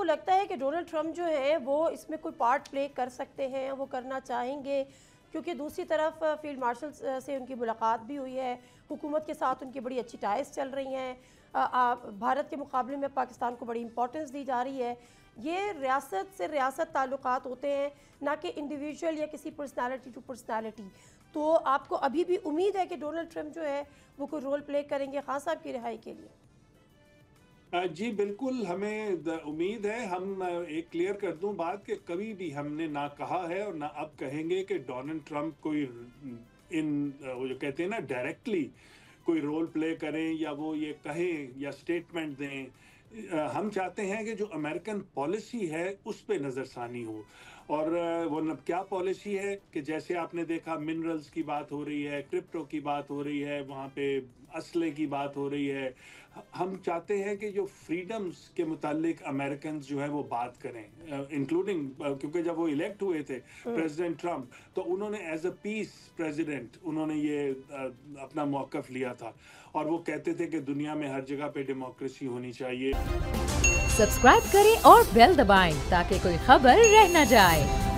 आपको लगता है कि डोनाल्ड ट्रंप जो है वो इसमें कोई पार्ट प्ले कर सकते हैं, वो करना चाहेंगे? क्योंकि दूसरी तरफ फील्ड मार्शल से उनकी मुलाकात भी हुई है, हुकूमत के साथ उनकी बड़ी अच्छी टाइज चल रही हैं, भारत के मुकाबले में पाकिस्तान को बड़ी इंपॉर्टेंस दी जा रही है। ये रियासत से रियासत ताल्लुकात होते हैं, ना कि इंडिविजुअल या किसी पर्सनालिटी टू पर्सनालिटी। तो आपको अभी भी उम्मीद है कि डोनाल्ड ट्रंप जो है वो कोई रोल प्ले करेंगे खान साहब की रिहाई के लिए? जी बिल्कुल, हमें उम्मीद है। हम एक क्लियर कर दूं बात कि कभी भी हमने ना कहा है और ना अब कहेंगे कि डोनाल्ड ट्रंप कोई वो जो कहते हैं ना डायरेक्टली कोई रोल प्ले करें या वो ये कहें या स्टेटमेंट दें। हम चाहते हैं कि जो अमेरिकन पॉलिसी है उस पे नज़रसानी हो। और वो क्या पॉलिसी है कि जैसे आपने देखा मिनरल्स की बात हो रही है, क्रिप्टो की बात हो रही है, वहाँ पे असले की बात हो रही है। हम चाहते हैं कि जो फ्रीडम्स के मुतालिक अमेरिकन जो है वो बात करें, इंक्लूडिंग क्योंकि जब वो इलेक्ट हुए थे प्रेसिडेंट ट्रंप, तो उन्होंने एज अ पीस प्रेसिडेंट उन्होंने ये अपना मौक़िफ़ लिया था और वो कहते थे कि दुनिया में हर जगह पे डेमोक्रेसी होनी चाहिए। सब्सक्राइब करें और बेल दबाएं ताकि कोई खबर रह न जाए।